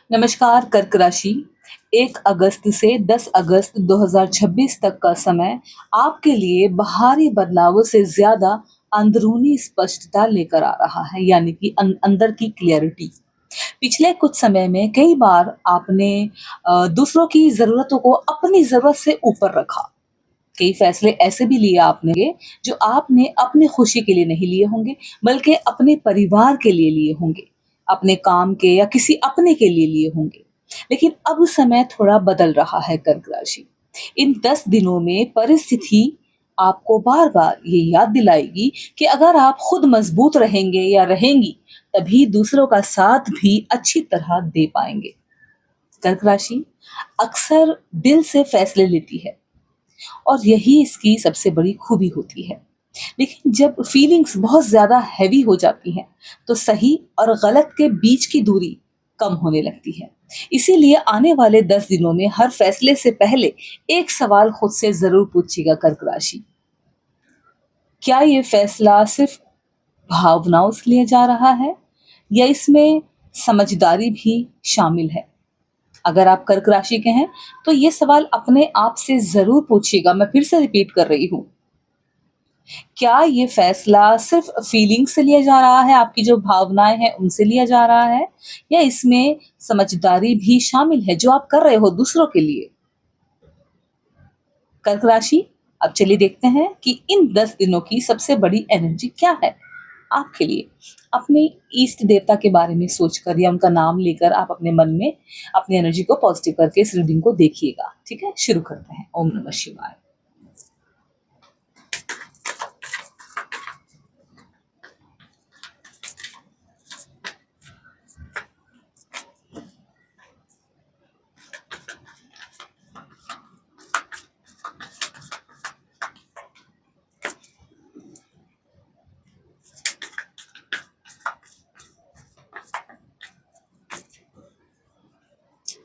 नमस्कार कर्क राशि। 1 अगस्त से 10 अगस्त 2026 तक का समय आपके लिए बाहरी बदलावों से ज़्यादा अंदरूनी स्पष्टता लेकर आ रहा है, यानी कि अंदर की क्लैरिटी। पिछले कुछ समय में कई बार आपने दूसरों की ज़रूरतों को अपनी ज़रूरत से ऊपर रखा। कई फैसले ऐसे भी लिए आपने जो आपने अपनी खुशी के लिए नहीं लिए होंगे, बल्कि अपने परिवार के लिए लिए होंगे, अपने काम के या किसी अपने के लिए लिए होंगे। लेकिन अब समय थोड़ा बदल रहा है कर्क राशि। इन 10 दिनों में परिस्थिति आपको बार-बार ये याद दिलाएगी कि अगर आप खुद मजबूत रहेंगे या रहेंगी, तभी दूसरों का साथ भी अच्छी तरह दे पाएंगे। कर्क राशि अक्सर दिल से फैसले लेती है और यही इसकी सबसे बड़ी खूबी होती है। लेकिन जब फीलिंग्स बहुत ज़्यादा हैवी हो जाती हैं, तो सही और गलत के बीच की दूरी कम होने लगती है। इसीलिए आने वाले 10 दिनों में हर फैसले से पहले एक सवाल खुद से ज़रूर पूछिएगा कर्क राशि। क्या ये फैसला सिर्फ भावनाओं से लिया जा रहा है या इसमें समझदारी भी शामिल है? अगर आप कर्क राशि के हैं, तो ये सवाल अपने आप से ज़रूर पूछिएगा। मैं फिर से रिपीट कर रही हूँ। क्या ये फैसला सिर्फ फीलिंग से लिया जा रहा है, आपकी जो भावनाएँ हैं उनसे लिया जा रहा है, या इसमें समझदारी भी शामिल है जो आप कर रहे हो दूसरों के लिए? कर्क राशि, अब चलिए देखते हैं कि इन 10 दिनों की सबसे बड़ी एनर्जी क्या है आपके लिए। अपने इष्ट देवता के बारे में सोचकर या उनका नाम लेकर आप अपने मन में अपनी एनर्जी को पॉजिटिव करके इस रीडिंग को देखिएगा। ठीक है? शुरू करते हैं। ओम नमः शिवाय।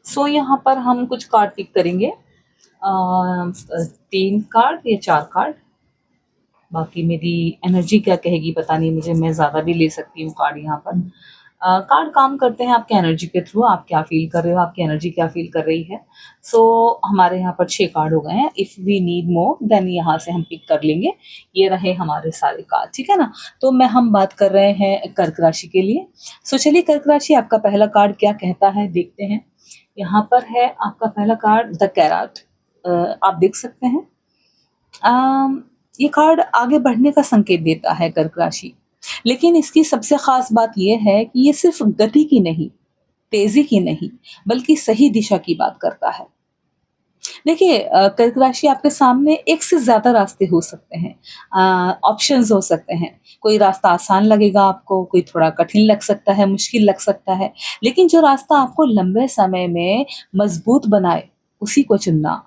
सो यहाँ पर हम कुछ कार्ड पिक करेंगे। 3 कार्ड या 4 कार्ड। बाकी मेरी एनर्जी क्या कहेगी पता नहीं मुझे, मैं ज़्यादा भी ले सकती हूँ कार्ड यहाँ पर। कार्ड काम करते हैं आपके एनर्जी के थ्रू, आप क्या फ़ील कर रहे हो, आपकी एनर्जी क्या फ़ील कर रही है। सो हमारे यहाँ पर 6 कार्ड हो गए हैं। If we need more then यहाँ से हम पिक कर लेंगे। ये रहे हमारे सारे कार्ड, ठीक है ना? तो हम बात कर रहे हैं कर्क राशि के लिए। सो चलिए कर्क राशि, आपका पहला कार्ड क्या कहता है देखते हैं। यहाँ पर है आपका पहला कार्ड द कैरट। आप देख सकते हैं। ये कार्ड आगे बढ़ने का संकेत देता है कर्क राशि। लेकिन इसकी सबसे खास बात ये है कि ये सिर्फ गति की नहीं, तेजी की नहीं, बल्कि सही दिशा की बात करता है। देखिए कर्क राशि, आपके सामने एक से ज़्यादा रास्ते हो सकते हैं, ऑप्शंस हो सकते हैं। कोई रास्ता आसान लगेगा आपको, कोई थोड़ा कठिन लग सकता है, मुश्किल लग सकता है। लेकिन जो रास्ता आपको लंबे समय में मजबूत बनाए, उसी को चुनना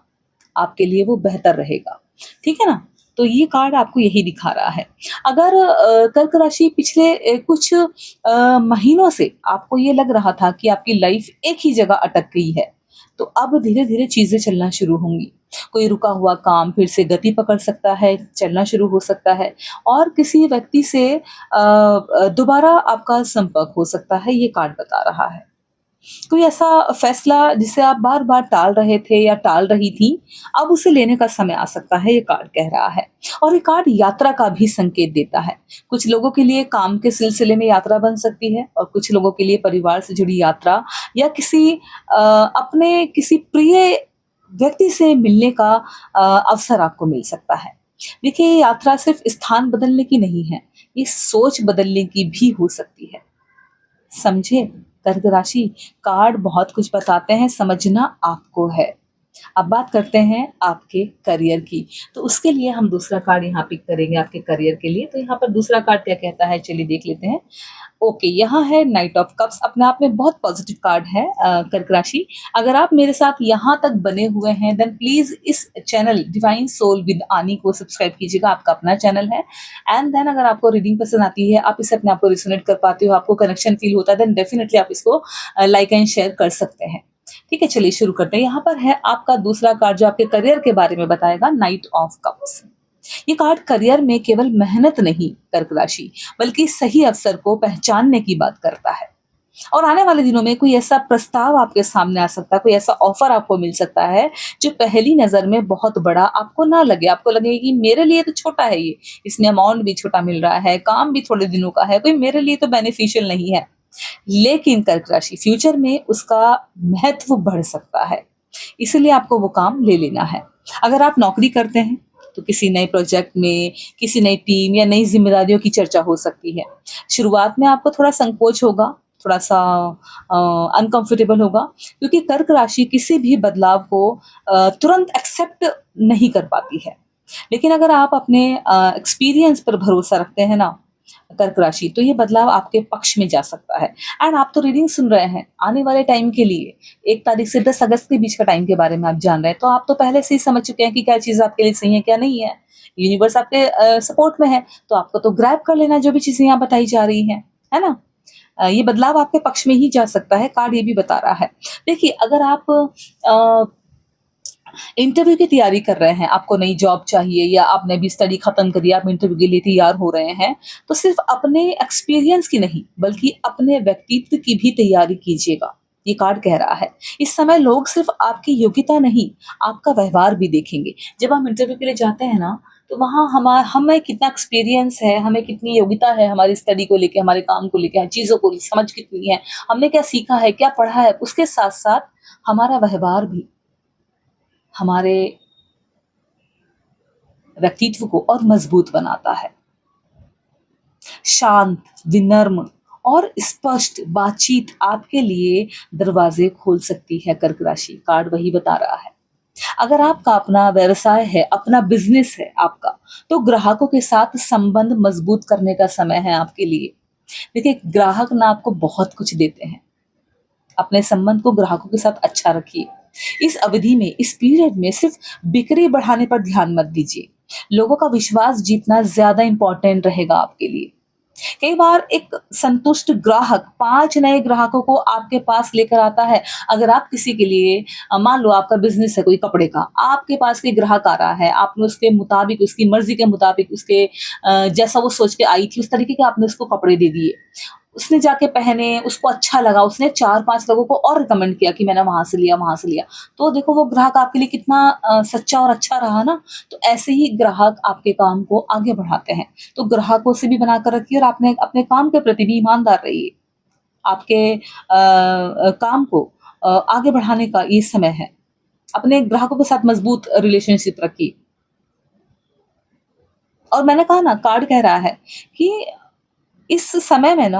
आपके लिए वो बेहतर रहेगा। ठीक है ना? तो ये कार्ड आपको यही दिखा रहा है। अगर कर्क राशि पिछले कुछ महीनों से आपको ये लग रहा था कि आपकी लाइफ एक ही जगह अटक गई है, तो अब धीरे-धीरे चीज़ें चलना शुरू होंगी। कोई रुका हुआ काम फिर से गति पकड़ सकता है, चलना शुरू हो सकता है, और किसी व्यक्ति से दोबारा आपका संपर्क हो सकता है, ये कार्ड बता रहा है। कोई ऐसा फैसला जिसे आप बार-बार टाल रहे थे या टाल रही थी, अब उसे लेने का समय आ सकता है, ये कार्ड कह रहा है। और ये कार्ड यात्रा का भी संकेत देता है। कुछ लोगों के लिए काम के सिलसिले में यात्रा बन सकती है, और कुछ लोगों के लिए परिवार से जुड़ी यात्रा, या अपने किसी प्रिय व्यक्ति से मिलने का अवसर आपको मिल सकता है। देखिए, ये यात्रा सिर्फ स्थान बदलने की नहीं है, ये सोच बदलने की भी हो सकती है। समझे कर्क राशि, कार्ड बहुत कुछ बताते हैं, समझना आपको है। अब बात करते हैं आपके करियर की। तो उसके लिए हम दूसरा कार्ड यहाँ पिक करेंगे आपके करियर के लिए। तो यहाँ पर दूसरा कार्ड क्या कहता है, चलिए देख लेते हैं। ओके, यहाँ है नाइट ऑफ कप्स। अपने आप में बहुत पॉजिटिव कार्ड है कर्क राशि। अगर आप मेरे साथ यहाँ तक बने हुए हैं, देन प्लीज़ इस चैनल डिवाइन सोल विद आनी को सब्सक्राइब कीजिएगा। आपका अपना चैनल है। एंड देन अगर आपको रीडिंग पसंद आती है, आप इससे अपने आप को रिजोनेट कर पाते हो, आपको कनेक्शन फील होता है, देन डेफिनेटली आप इसको लाइक एंड शेयर कर सकते हैं। ठीक है, चलिए शुरू करते हैं। यहाँ पर है आपका दूसरा कार्ड जो आपके करियर के बारे में बताएगा, नाइट ऑफ कप्स। ये कार्ड करियर में केवल मेहनत नहीं कर्क राशि, बल्कि सही अवसर को पहचानने की बात करता है। और आने वाले दिनों में कोई ऐसा प्रस्ताव आपके सामने आ सकता है, कोई ऐसा ऑफर आपको मिल सकता है जो पहली नज़र में बहुत बड़ा आपको ना लगे। आपको लगे कि मेरे लिए तो छोटा है ये, इसमें अमाउंट भी छोटा मिल रहा है, काम भी थोड़े दिनों का है, कोई मेरे लिए तो बेनिफिशियल नहीं है। लेकिन कर्क राशि फ्यूचर में उसका महत्व बढ़ सकता है, इसलिए आपको वो काम ले लेना है। अगर आप नौकरी करते हैं तो किसी नए प्रोजेक्ट में, किसी नई टीम या नई जिम्मेदारियों की चर्चा हो सकती है। शुरुआत में आपको थोड़ा संकोच होगा, थोड़ा सा अनकंफर्टेबल होगा, क्योंकि कर्क राशि किसी भी बदलाव को तुरंत एक्सेप्ट नहीं कर पाती है। लेकिन अगर आप अपने एक्सपीरियंस पर भरोसा रखते हैं ना कर्क राशि, तो ये बदलाव आपके पक्ष में जा सकता है। एंड आप तो रीडिंग सुन रहे हैं आने वाले टाइम के लिए, 1 तारीख से 10 अगस्त के बीच का टाइम के बारे में आप जान रहे हैं, तो आप तो पहले से ही समझ चुके हैं कि क्या चीज़ आपके लिए सही है, क्या नहीं है। यूनिवर्स आपके सपोर्ट में है, तो आपको तो ग्रैब कर लेना जो भी चीज़ें यहाँ बताई जा रही हैं, है ना? ये बदलाव आपके पक्ष में ही जा सकता है, कार्ड ये भी बता रहा है। देखिए, अगर आप अ, इंटरव्यू की तैयारी कर रहे हैं, आपको नई जॉब चाहिए या आपने अभी स्टडी खत्म करी, आप इंटरव्यू के लिए तैयार हो रहे हैं, तो सिर्फ अपने एक्सपीरियंस की नहीं, बल्कि अपने व्यक्तित्व की भी तैयारी कीजिएगा। ये कार्ड कह रहा है। इस समय लोग सिर्फ आपकी योग्यता नहीं, आपका व्यवहार भी देखेंगे। जब हम इंटरव्यू के लिए जाते हैं ना, तो वहाँ हमें कितना एक्सपीरियंस है, हमें कितनी योग्यता है हमारी स्टडी को लेके, हमारे काम को लेके, चीज़ों को समझ कितनी है, हमने क्या सीखा है, क्या पढ़ा है, उसके साथ-साथ हमारा व्यवहार भी हमारे व्यक्तित्व को और मजबूत बनाता है। शांत, विनम्र और स्पष्ट बातचीत आपके लिए दरवाजे खोल सकती है कर्क राशि, कार्ड वही बता रहा है। अगर आपका अपना व्यवसाय है, अपना बिजनेस है आपका, तो ग्राहकों के साथ संबंध मजबूत करने का समय है आपके लिए। देखिए, ग्राहक ना आपको बहुत कुछ देते हैं, अपने संबंध को ग्राहकों के साथ अच्छा रखिए। इस अवधि में, इस पीरियड में सिर्फ बिक्री बढ़ाने पर ध्यान मत दीजिए। लोगों का विश्वास जीतना ज़्यादा इम्पोर्टेंट रहेगा आपके लिए। कई बार एक संतुष्ट ग्राहक 5 नए ग्राहकों को आपके पास लेकर आता है। अगर आप किसी के लिए मान लो आपका बिज़नेस है कोई कपड़े का, आपके पास कोई ग्राहक आ रहा है, आपने उसके मुताबिक, उसकी मर्ज़ी के मुताबिक, उसके जैसा वो सोच के आई थी, उस तरीके के आपने उसको कपड़े दे दिए। उसने जाके पहने, उसको अच्छा लगा, उसने 4-5 लोगों को और रिकमेंड किया कि मैंने वहाँ से लिया, वहाँ से लिया। तो देखो वो ग्राहक आपके लिए कितना सच्चा और अच्छा रहा ना। तो ऐसे ही ग्राहक आपके काम को आगे बढ़ाते हैं। तो ग्राहकों से भी बनाकर रखिए और आपने अपने काम के प्रति भी ईमानदार रहिए। आपके काम को आगे बढ़ाने का ये समय है। अपने ग्राहकों के साथ मजबूत रिलेशनशिप रखिए। और मैंने कहा ना, कार्ड कह रहा है कि इस समय में ना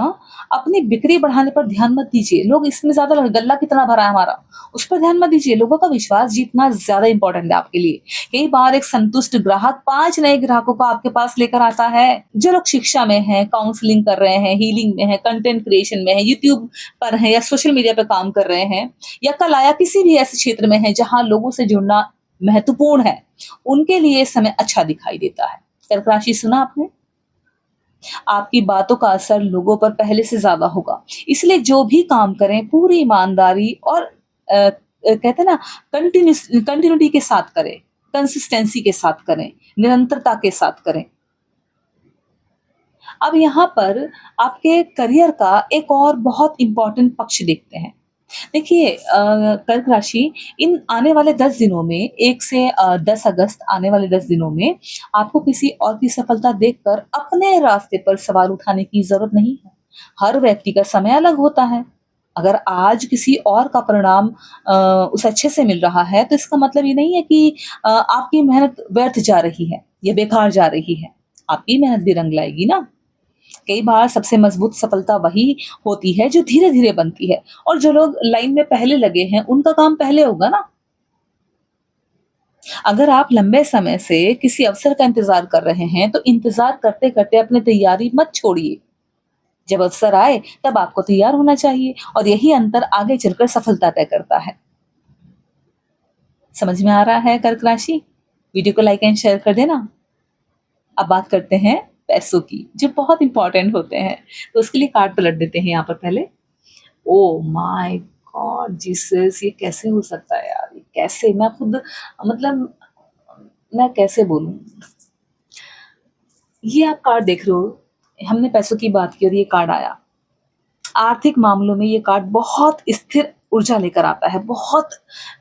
अपनी बिक्री बढ़ाने पर ध्यान मत दीजिए। लोग इसमें ज़्यादा गल्ला कितना भरा है हमारा, उस पर ध्यान मत दीजिए। लोगों का विश्वास जीतना ज़्यादा इम्पोर्टेंट है आपके लिए। कई बार एक संतुष्ट ग्राहक 5 नए ग्राहकों को आपके पास लेकर आता है। जो लोग शिक्षा में हैं, काउंसलिंग कर रहे हैं, हीलिंग में हैं, कंटेंट क्रिएशन में हैं, यूट्यूब पर हैं या सोशल मीडिया पे काम कर रहे हैं या कला या किसी भी ऐसे क्षेत्र में हैं जहाँ लोगों से जुड़ना महत्वपूर्ण है, उनके लिए ये समय अच्छा दिखाई देता है। कर्क राशि सुना आपने? आपकी बातों का असर लोगों पर पहले से ज़्यादा होगा। इसलिए जो भी काम करें पूरी ईमानदारी और कहते हैं ना कंटिन्यूटी के साथ करें, कंसिस्टेंसी के साथ करें, निरंतरता के साथ करें। अब यहाँ पर आपके करियर का एक और बहुत इम्पोर्टेंट पक्ष देखते हैं। देखिए कर्क राशि इन आने वाले 10 दिनों में 1 से 10 अगस्त आने वाले 10 दिनों में आपको किसी और की सफलता देखकर अपने रास्ते पर सवाल उठाने की ज़रूरत नहीं है। हर व्यक्ति का समय अलग होता है। अगर आज किसी और का परिणाम उसे अच्छे से मिल रहा है, तो इसका मतलब ये नहीं है कि आपकी मेहनत व्यर्थ जा रही है या बेकार जा रही है। आपकी मेहनत भी रंग लाएगी ना। कई बार सबसे मजबूत सफलता वही होती है जो धीरे-धीरे बनती है और जो लोग लाइन में पहले लगे हैं, उनका काम पहले होगा ना। अगर आप लंबे समय से किसी अवसर का इंतज़ार कर रहे हैं, तो इंतज़ार करते-करते अपनी तैयारी मत छोड़िए। जब अवसर आए, तब आपको तैयार होना चाहिए और यही अंतर आगे चलकर सफलता तय करता है। समझ में आ रहा है कर्क राशि? वीडियो को लाइक एंड शेयर कर देना। अब बात करते हैं पैसों की, जो बहुत इम्पोर्टेंट होते हैं। तो उसके लिए कार्ड पलट देते हैं यहाँ पर पहले। ओह माय गॉड जीसस, ये कैसे हो सकता है यार? ये कैसे? मैं खुद मतलब मैं कैसे बोलूँ? ये आप कार्ड देख रहे हो, हमने पैसों की बात की और ये कार्ड आया। आर्थिक मामलों में ये कार्ड बहुत स्थिर ऊर्जा लेकर आता है, बहुत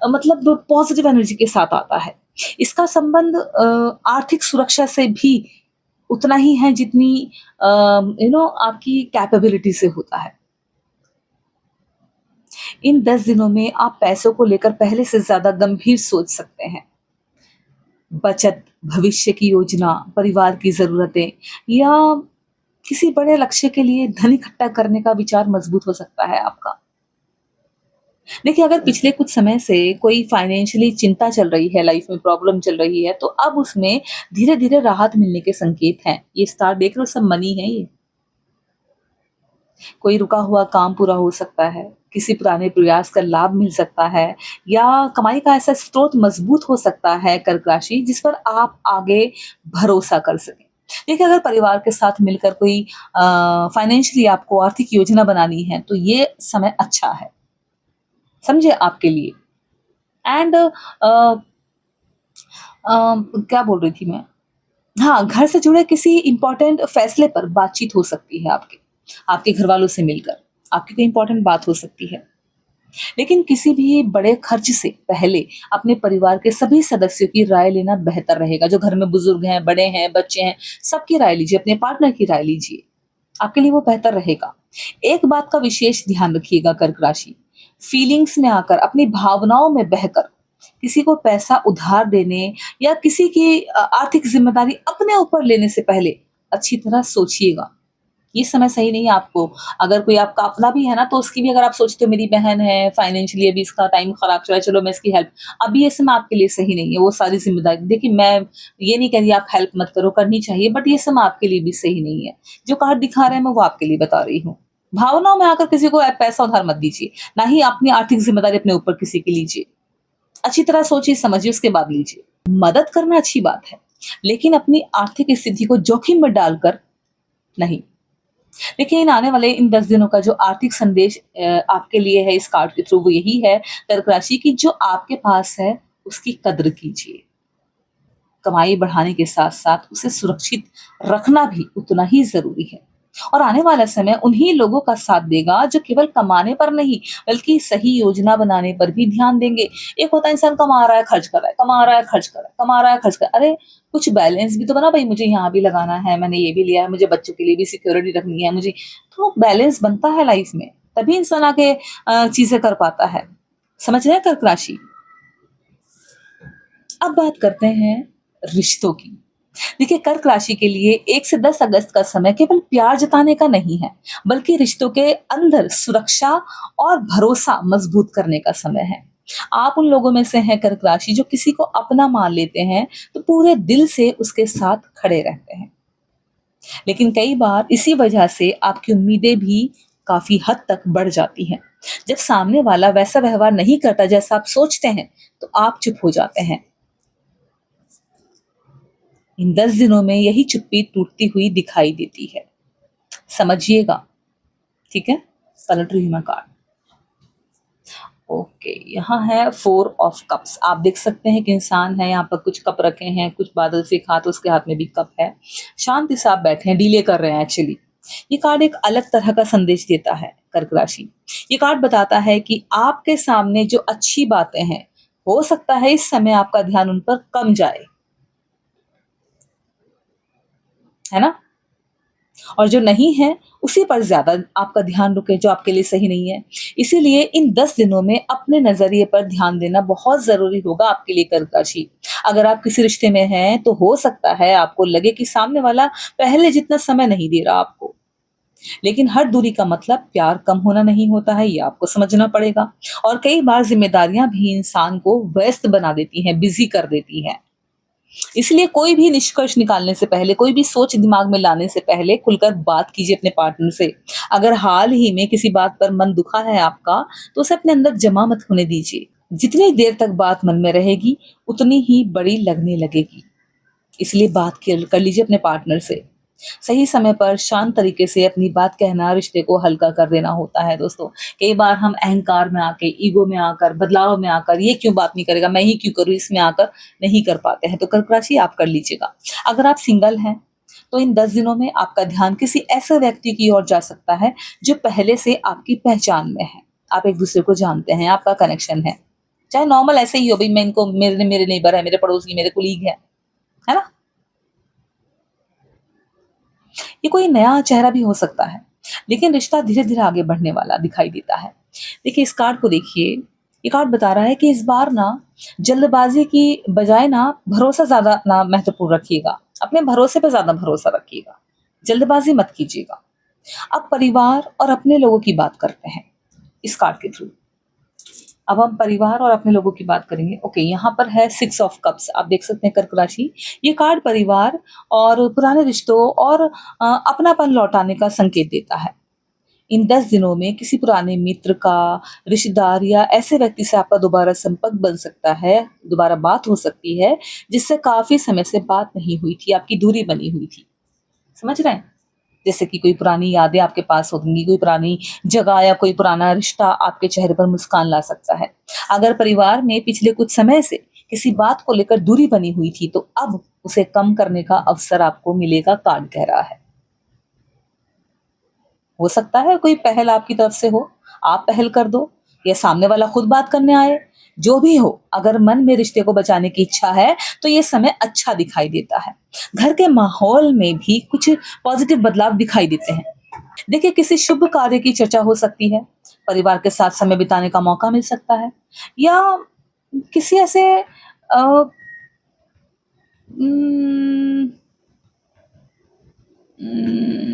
मतलब पॉजिटिव एनर्जी के साथ आता है। इसका संबंध आर्थिक सुरक्षा से भी उतना ही है जितनी आपकी कैपेबिलिटी से होता है। इन 10 दिनों में आप पैसों को लेकर पहले से ज़्यादा गंभीर सोच सकते हैं। बचत, भविष्य की योजना, परिवार की ज़रूरतें या किसी बड़े लक्ष्य के लिए धन इकट्ठा करने का विचार मजबूत हो सकता है आपका। देखिए, अगर पिछले कुछ समय से कोई फाइनेंशियली चिंता चल रही है, लाइफ में प्रॉब्लम चल रही है, तो अब उसमें धीरे-धीरे राहत मिलने के संकेत हैं। ये स्टार देख रहे हो, सब मनी है ये। कोई रुका हुआ काम पूरा हो सकता है, किसी पुराने प्रयास का लाभ मिल सकता है या कमाई का ऐसा स्रोत मजबूत हो सकता है कर्क राशि जिस पर आप आगे भरोसा कर सकें। देखिए, अगर परिवार के साथ मिलकर कोई फाइनेंशियली आपको आर्थिक योजना बनानी है तो ये समय अच्छा है, समझे, आपके लिए। एंड क्या बोल रही थी मैं? हाँ, घर से जुड़े किसी इम्पोर्टेंट फैसले पर बातचीत हो सकती है आपकी, आपके घरवालों से मिलकर, आपकी कोई इम्पोर्टेंट बात हो सकती है। लेकिन किसी भी बड़े खर्च से पहले अपने परिवार के सभी सदस्यों की राय लेना बेहतर रहेगा। जो घर में बुजुर्ग हैं, बड़े हैं, बच्चे हैं, सबकी राय लीजिए, अपने पार्टनर की राय लीजिए, आपके लिए वो बेहतर रहेगा। एक बात का विशेष ध्यान रखिएगा कर्क राशि, फीलिंग्स में आकर, अपनी भावनाओं में बहकर किसी को पैसा उधार देने या किसी की आर्थिक जिम्मेदारी अपने ऊपर लेने से पहले अच्छी तरह सोचिएगा। ये समय सही नहीं है आपको। अगर कोई आपका अपना भी है ना, तो उसकी भी अगर आप सोचते हो मेरी बहन है, फाइनेंशियली अभी इसका टाइम खराब चल रहा है, चलो मैं इसकी हेल्प, अभी ये समय आपके लिए सही नहीं है। वो सारी ज़िम्मेदारी, देखिए मैं ये नहीं कह रही आप हेल्प मत करो, करनी चाहिए, बट ये समय आपके लिए भी सही नहीं है। जो कार्ड दिखा रहे हैं मैं वो आपके लिए बता रही हूँ। भावनाओं में आकर किसी को पैसा उधार मत दीजिए, ना ही अपनी आर्थिक ज़िम्मेदारी अपने ऊपर किसी की लीजिए। अच्छी तरह सोचिए, समझिए, उसके बाद लीजिए। मदद करना अच्छी बात है, लेकिन अपनी आर्थिक स्थिति को जोखिम में डालकर नहीं। देखिए, इन 10 दिनों का जो आर्थिक संदेश आपके लिए है इस कार्ड के थ्रू, वो यही है कर्क राशि की, जो आपके पास है उसकी कद्र कीजिए। कमाई बढ़ाने के साथ-साथ उसे सुरक्षित रखना भी उतना ही ज़रूरी है। और आने वाला समय उन्हीं लोगों का साथ देगा जो केवल कमाने पर नहीं, बल्कि सही योजना बनाने पर भी ध्यान देंगे। एक होता है इंसान कमा रहा है, खर्च कर रहा है, कमा रहा है, खर्च कर रहा है, कमा रहा है, खर्च कर रहा है। अरे, कुछ बैलेंस भी तो बना भई, मुझे यहाँ भी लगाना है, मैंने ये भी लिया है, मुझे बच्चों के लिए भी सिक्योरिटी रखनी है मुझे। तो बैलेंस बनता है लाइफ में, तभी इंसान आगे चीज़ें कर पाता है। समझ रहे हैं कर्क राशि? अब बात करते हैं रिश्तों की। देखिए, कर्क राशि के लिए 1 से 10 अगस्त का समय केवल प्यार जताने का नहीं है, बल्कि रिश्तों के अंदर सुरक्षा और भरोसा मजबूत करने का समय है। आप उन लोगों में से हैं कर्क राशि जो किसी को अपना मान लेते हैं तो पूरे दिल से उसके साथ खड़े रहते हैं। लेकिन कई बार इसी वजह से आपकी उम्मीदें भी काफी हद तक बढ़ जाती हैं। जब सामने वाला वैसा व्यवहार नहीं करता जैसा आप सोचते हैं, तो आप चुप हो जाते हैं। इन 10 दिनों में यही चुप्पी टूटती हुई दिखाई देती है, समझिएगा, ठीक है? पलट रही हूँ मैं कार्ड। ओके, यहाँ है 4 ऑफ कप्स। आप देख सकते हैं कि इंसान है, यहाँ पर कुछ कप रखे हैं, कुछ बादल से हाथ, उसके हाथ में भी कप है। शांति से आप बैठे हैं, डीले कर रहे हैं एक्चुअली। ये कार्ड एक अलग तरह का संदेश देता है कर्क राशि। ये कार्ड बताता है कि आपके सामने जो अच्छी बातें हैं, हो सकता है इस समय आपका ध्यान उन पर कम जाए, है ना? और जो नहीं है उसी पर ज़्यादा आपका ध्यान रुके, जो आपके लिए सही नहीं है। इसीलिए इन 10 दिनों में अपने नज़रिए पर ध्यान देना बहुत ज़रूरी होगा आपके लिए कर्क राशि। अगर आप किसी रिश्ते में हैं तो हो सकता है आपको लगे कि सामने वाला पहले जितना समय नहीं दे रहा आपको। लेकिन हर दूरी का मतलब प्यार कम होना नहीं होता है, ये आपको समझना पड़ेगा। और कई बार ज़िम्मेदारियाँ भी इंसान को व्यस्त बना देती हैं, बिज़ी कर देती हैं। इसलिए कोई भी निष्कर्ष निकालने से पहले, कोई भी सोच दिमाग में लाने से पहले खुलकर बात कीजिए अपने पार्टनर से। अगर हाल ही में किसी बात पर मन दुखा है आपका, तो उसे अपने अंदर जमा मत होने दीजिए। जितनी देर तक बात मन में रहेगी, उतनी ही बड़ी लगने लगेगी। इसलिए बात कर लीजिए अपने पार्टनर से। सही समय पर शांत तरीके से अपनी बात कहना रिश्ते को हल्का कर देना होता है दोस्तों। कई बार हम अहंकार में आके, ईगो में आकर, बदलाव में आकर, ये क्यों बात नहीं करेगा, मैं ही क्यों करूँ, इसमें आकर नहीं कर पाते हैं। तो कर्क राशि आप कर लीजिएगा। अगर आप सिंगल हैं तो इन 10 दिनों में आपका ध्यान किसी ऐसे व्यक्ति की ओर जा सकता है जो पहले से आपकी पहचान में है। आप एक-दूसरे को जानते हैं, आपका कनेक्शन है। चाहे नॉर्मल ऐसे ही हो, भई मैं इनको मेरे मेरे नेबर है, मेरे पड़ोसी, मेरे कोलीग है ना? ये कोई नया चेहरा भी हो सकता है, लेकिन रिश्ता धीरे-धीरे आगे बढ़ने वाला दिखाई देता है। देखिए इस कार्ड को देखिए, ये कार्ड बता रहा है कि इस बार ना जल्दबाज़ी की बजाय ना भरोसा ज़्यादा ना महत्वपूर्ण रखिएगा। अपने भरोसे पे ज़्यादा भरोसा रखिएगा। जल्दबाज़ी मत कीजिएगा। अब परिवार और अपने लोगों की बात करते हैं, इस कार्ड के थ्रू। अब हम परिवार और अपने लोगों की बात करेंगे। ओके, यहाँ पर है 6 ऑफ कप्स, आप देख सकते हैं कर्क राशि। ये कार्ड परिवार और पुराने रिश्तों और अपनापन लौटाने का संकेत देता है। इन 10 दिनों में किसी पुराने मित्र का, रिश्तेदार या ऐसे व्यक्ति से आपका दोबारा संपर्क बन सकता है, दोबारा बात हो सकती है, जिससे काफ़ी समय से बात नहीं हुई थी, आपकी दूरी बनी हुई थी। समझ रहे हैं? जैसे कि कोई पुरानी यादें आपके पास होंगी, कोई पुरानी जगह या कोई पुराना रिश्ता आपके चेहरे पर मुस्कान ला सकता है। अगर परिवार में पिछले कुछ समय से किसी बात को लेकर दूरी बनी हुई थी, तो अब उसे कम करने का अवसर आपको मिलेगा, कार्ड कह रहा है। हो सकता है कोई पहल आपकी तरफ से हो, आप पहल कर दो या सामने वाला खुद बात करने आए। जो भी हो, अगर मन में रिश्ते को बचाने की इच्छा है, तो ये समय अच्छा दिखाई देता है। घर के माहौल में भी कुछ पॉजिटिव बदलाव दिखाई देते हैं। देखिए किसी शुभ कार्य की चर्चा हो सकती है, परिवार के साथ समय बिताने का मौका मिल सकता है या किसी ऐसे अ, उम, उम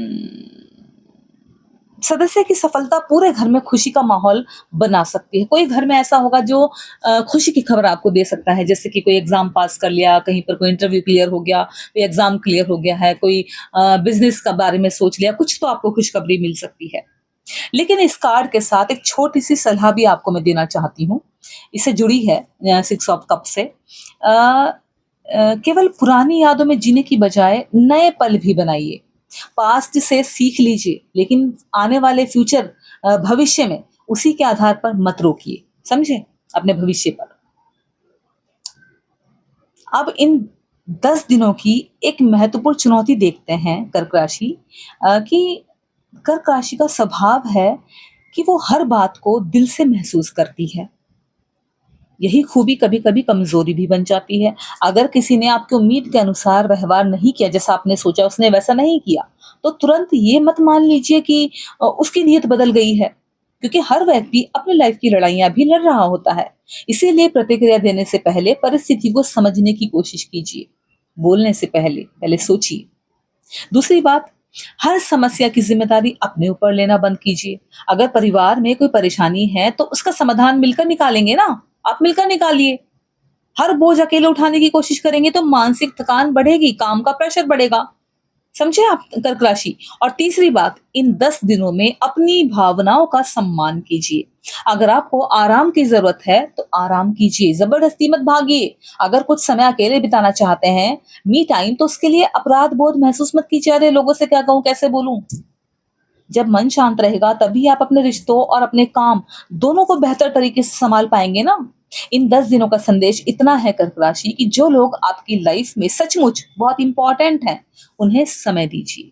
सदस्य की सफलता पूरे घर में खुशी का माहौल बना सकती है। कोई घर में ऐसा होगा जो खुशी की खबर आपको दे सकता है, जैसे कि कोई एग्ज़ाम पास कर लिया, कहीं पर कोई इंटरव्यू क्लियर हो गया, कोई एग्ज़ाम क्लियर हो गया है, कोई बिज़नेस के बारे में सोच लिया, कुछ तो आपको खुशखबरी मिल सकती है। लेकिन इस कार्ड के साथ एक छोटी-सी सलाह भी आपको मैं देना चाहती हूँ। इससे जुड़ी है 6 ऑफ कप से। केवल पुरानी यादों में जीने की बजाय नए पल भी बनाइए। पास्ट से सीख लीजिए, लेकिन आने वाले भविष्य में उसी के आधार पर मत रोकिए, समझे? अपने भविष्य पर। अब इन 10 दिनों की एक महत्वपूर्ण चुनौती देखते हैं कर्क राशि कि कर्क राशि का स्वभाव है कि वो हर बात को दिल से महसूस करती है। यही खूबी कभी-कभी कमज़ोरी भी बन जाती है। अगर किसी ने आपकी उम्मीद के अनुसार व्यवहार नहीं किया, जैसा आपने सोचा उसने वैसा नहीं किया, तो तुरंत ये मत मान लीजिए कि उसकी नीयत बदल गई है, क्योंकि हर व्यक्ति अपनी लाइफ़ की लड़ाइयाँ भी लड़ रहा होता है। इसीलिए प्रतिक्रिया देने से पहले परिस्थिति को समझने की कोशिश कीजिए। बोलने से पहले सोचिए। दूसरी बात, हर समस्या की ज़िम्मेदारी अपने ऊपर लेना बंद कीजिए। अगर परिवार में कोई परेशानी है, तो उसका समाधान मिलकर निकालेंगे ना, आप मिलकर निकालिए। हर बोझ अकेले उठाने की कोशिश करेंगे तो मानसिक थकान बढ़ेगी, काम का प्रेशर बढ़ेगा। समझे आप कर्क राशि? और तीसरी बात, इन 10 दिनों में अपनी भावनाओं का सम्मान कीजिए। अगर आपको आराम की ज़रूरत है, तो आराम कीजिए, ज़बरदस्ती मत भागिए। अगर कुछ समय अकेले बिताना चाहते हैं, मी टाइम, तो उसके लिए अपराध बोध महसूस मत कीजिए, अरे लोगों से क्या कहूँ, कैसे बोलूँ? जब मन शांत रहेगा तभी आप अपने रिश्तों और अपने काम दोनों को बेहतर तरीके से संभाल पाएँगे ना। इन 10 दिनों का संदेश इतना है कर्क राशि कि जो लोग आपकी लाइफ में सचमुच बहुत इम्पोर्टेंट हैं, उन्हें समय दीजिए।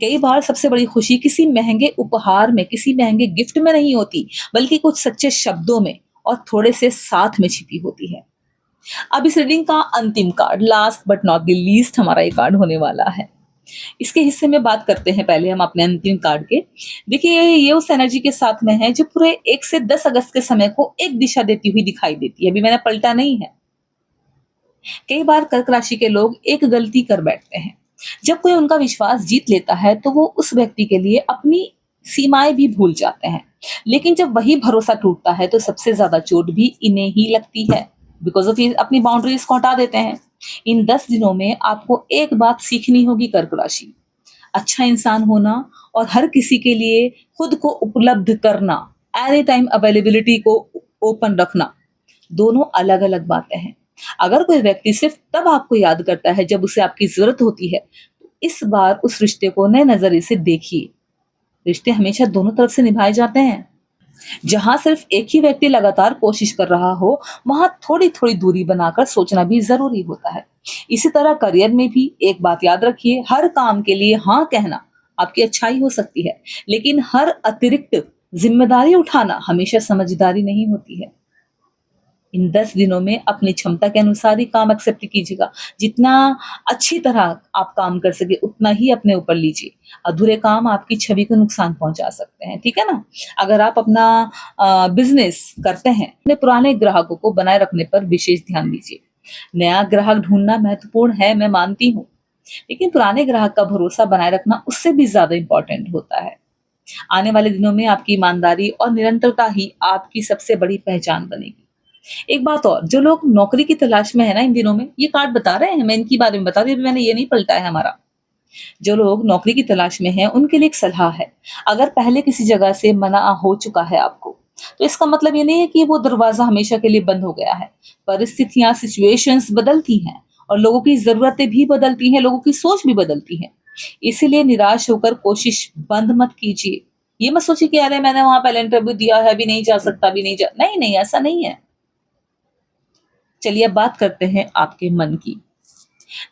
कई बार सबसे बड़ी खुशी किसी महँगे उपहार में, किसी महँगे गिफ्ट में नहीं होती, बल्कि कुछ सच्चे शब्दों में और थोड़े से साथ में छिपी होती है। अब इस रीडिंग का अंतिम card, last but not the least, हमारा ये कार्ड होने वाला है। इसके हिस्से में बात करते हैं पहले हम अपने अंतिम कार्ड के। देखिए ये उस एनर्जी के साथ में है जो पूरे 1 से 10 अगस्त के समय को एक दिशा देती हुई दिखाई देती है। अभी मैंने पलटा नहीं है। कई बार कर्क राशि के लोग एक गलती कर बैठते हैं। जब कोई उनका विश्वास जीत लेता है, तो वो उस व्यक्ति के लिए अपनी सीमाएँ भी भूल जाते हैं। लेकिन जब वही भरोसा टूटता है, तो सबसे ज़्यादा चोट भी इन्हें ही लगती है। बिकॉज़ ऑफ़ ये अपनी बाउंड्रीज़ को हटा देते हैं। इन 10 दिनों में आपको एक बात सीखनी होगी कर्क राशि, अच्छा इंसान होना और हर किसी के लिए खुद को उपलब्ध करना, एनी टाइम अवेलेबिलिटी को ओपन रखना, दोनों अलग-अलग बातें हैं। अगर कोई व्यक्ति सिर्फ़ तब आपको याद करता है जब उसे आपकी ज़रूरत होती है, तो इस बार उस रिश्ते को नए नज़रिए से देखिए। रिश्ते हमेशा दोनों तरफ से निभाए जाते हैं। जहाँ सिर्फ़ एक ही व्यक्ति लगातार कोशिश कर रहा हो, वहाँ थोड़ी-थोड़ी दूरी बनाकर सोचना भी ज़रूरी होता है। इसी तरह करियर में भी एक बात याद रखिए, हर काम के लिए हाँ कहना आपकी अच्छाई हो सकती है, लेकिन हर अतिरिक्त ज़िम्मेदारी उठाना हमेशा समझदारी नहीं होती है। इन 10 दिनों में अपनी क्षमता के अनुसार ही काम एक्सेप्ट कीजिएगा। जितना अच्छी तरह आप काम कर सके उतना ही अपने ऊपर लीजिए। अधूरे काम आपकी छवि को नुकसान पहुँचा सकते हैं, ठीक है ना? अगर आप अपना बिज़नेस करते हैं, अपने पुराने ग्राहकों को बनाए रखने पर विशेष ध्यान दीजिए। नया ग्राहक ढूँढना महत्वपूर्ण है, मैं मानती हूँ, लेकिन पुराने ग्राहक का भरोसा बनाए रखना उससे भी ज़्यादा इम्पोर्टेंट होता है। आने वाले दिनों में आपकी ईमानदारी और निरंतरता ही आपकी सबसे बड़ी पहचान बनेगी। एक बात और, जो लोग नौकरी की तलाश में है ना इन दिनों में, ये कार्ड बता रहे हैं, मैं इनके बारे में बता रही हूँ, अभी मैंने ये नहीं पलटा है हमारा। जो लोग नौकरी की तलाश में हैं, उनके लिए एक सलाह है। अगर पहले किसी जगह से मना हो चुका है आपको, तो इसका मतलब ये नहीं है कि वो दरवाज़ा हमेशा के लिए बंद हो गया है। परिस्थितियाँ, सिचुएशंस बदलती हैं और लोगों की ज़रूरतें भी बदलती हैं, लोगों की सोच भी बदलती है। इसीलिए निराश होकर कोशिश बंद मत कीजिए। ये मत सोचिए कि अरे मैंने वहाँ पहले इंटरव्यू दिया है, अभी नहीं जा सकता, अभी नहीं जा नहीं, नहीं, ऐसा नहीं है। चलिए अब बात करते हैं आपके मन की।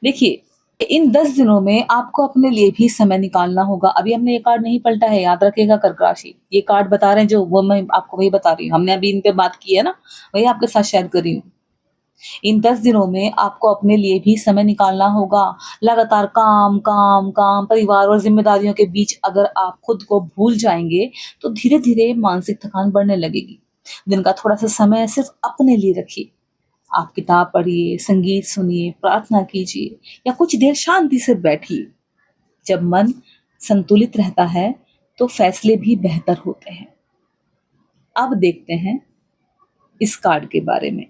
देखिए, इन 10 दिनों में आपको अपने लिए भी समय निकालना होगा। अभी हमने ये कार्ड नहीं पलटा है, याद रखिएगा कर्क राशि। ये कार्ड बता रहे हैं जो वो मैं आपको वही बता रही हूँ। हमने अभी इन पे बात की है ना, वही आपके साथ शेयर कर रही हूँ। इन 10 दिनों में आपको अपने लिए भी समय निकालना होगा। लगातार काम, काम, काम, परिवार और ज़िम्मेदारियों के बीच अगर आप खुद को भूल जाएँगे, तो धीरे-धीरे मानसिक थकान बढ़ने लगेगी। दिन का थोड़ा-सा समय सिर्फ़ अपने लिए रखिए। आप किताब पढ़िए, संगीत सुनिए, प्रार्थना कीजिए या कुछ देर शांति से बैठिए। जब मन संतुलित रहता है, तो फैसले भी बेहतर होते हैं। अब देखते हैं इस कार्ड के बारे में।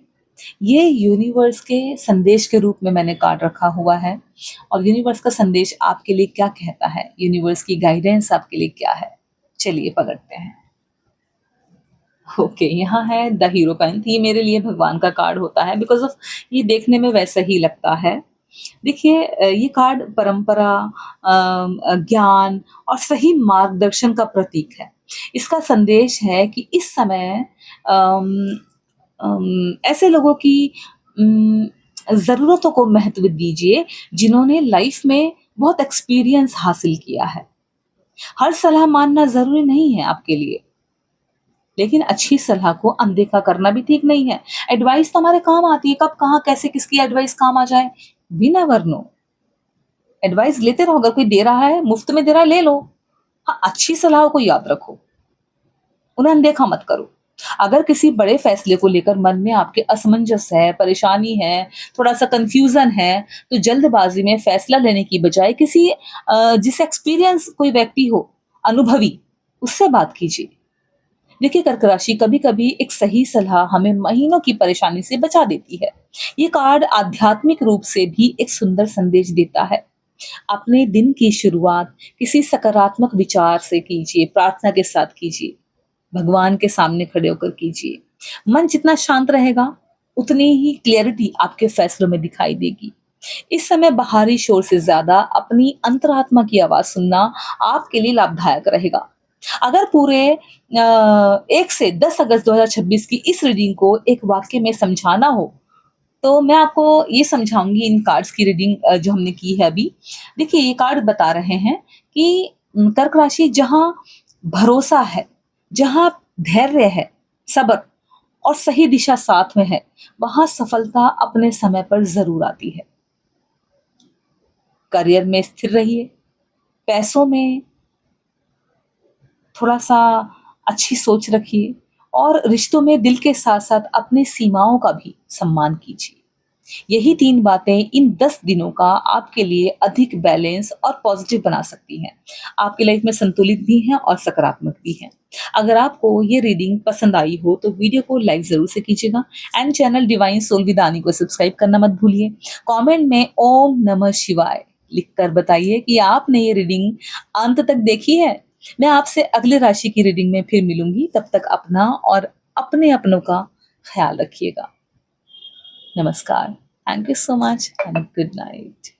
ये यूनिवर्स के संदेश के रूप में मैंने कार्ड रखा हुआ है और यूनिवर्स का संदेश आपके लिए क्या कहता है? यूनिवर्स की गाइडेंस आपके लिए क्या है? चलिए पकड़ते हैं। ओके, यहाँ है द हीरोपैंथ। ये मेरे लिए भगवान का कार्ड होता है बिकॉज़ ऑफ ये देखने में वैसा ही लगता है। देखिए ये कार्ड परंपरा, ज्ञान और सही मार्गदर्शन का प्रतीक है। इसका संदेश है कि इस समय अम ऐसे लोगों की ज़रूरतों को महत्व दीजिए जिन्होंने लाइफ में बहुत एक्सपीरियंस हासिल किया है। हर सलाह मानना ज़रूरी नहीं है आपके लिए, लेकिन अच्छी सलाह को अनदेखा करना भी ठीक नहीं है। एडवाइस तो हमारे काम आती है, कब, कहाँ, कैसे, किसकी एडवाइस काम आ जाए, वी नेवर नो। एडवाइस लेते रहो, अगर कोई दे रहा है, मुफ्त में दे रहा है, ले लो। हाँ, अच्छी सलाह को याद रखो, उन्हें अनदेखा मत करो। अगर किसी बड़े फैसले को लेकर मन में आपके असमंजस है, परेशानी है, थोड़ा-सा कन्फ्यूज़न है, तो जल्दबाज़ी में फैसला लेने की बजाय किसी जिससे एक्सपीरियंस कोई व्यक्ति हो, अनुभवी, उससे बात कीजिए। देखिए कर्क राशि, कभी-कभी एक सही सलाह हमें महीनों की परेशानी से बचा देती है। ये कार्ड आध्यात्मिक रूप से भी एक सुंदर संदेश देता है। अपने दिन की शुरुआत किसी सकारात्मक विचार से कीजिए, प्रार्थना के साथ कीजिए, भगवान के सामने खड़े होकर कीजिए। मन जितना शांत रहेगा, उतनी ही क्लैरिटी आपके फैसलों में दिखाई देगी। इस समय बाहरी शोर से ज़्यादा अपनी अंतरात्मा की आवाज़ सुनना आपके लिए लाभदायक रहेगा। अगर पूरे 1 से 10 अगस्त 2026 की इस रीडिंग को एक वाक्य में समझाना हो, तो मैं आपको ये समझाऊँगी इन कार्ड्स की रीडिंग जो हमने की है अभी। देखिए ये कार्ड बता रहे हैं कि कर्क राशि, जहाँ भरोसा है, जहाँ धैर्य है, सब्र और सही दिशा साथ में है, वहाँ सफलता अपने समय पर ज़रूर आती है। करियर में स्थिर रहिए, पैसों में थोड़ा-सा अच्छी सोच रखिए और रिश्तों में दिल के साथ-साथ अपनी सीमाओं का भी सम्मान कीजिए। यही 3 बातें इन 10 दिनों का आपके लिए अधिक बैलेंस और पॉजिटिव बना सकती हैं। आपकी लाइफ में संतुलित भी हैं और सकारात्मक भी हैं। अगर आपको ये रीडिंग पसंद आई हो तो वीडियो को लाइक ज़रूर से कीजिएगा and channel divine soul Vidani को सब्सक्राइब करना मत भूलिए। कमेंट में ओम नमः शिवाय लिखकर बताइए कि आपने ये रीडिंग अंत तक देखी है। मैं आपसे अगली राशि की रीडिंग में फिर मिलूंगी। तब तक अपना और अपने अपनों का ख्याल रखिएगा। नमस्कार। Thank you so much and good night.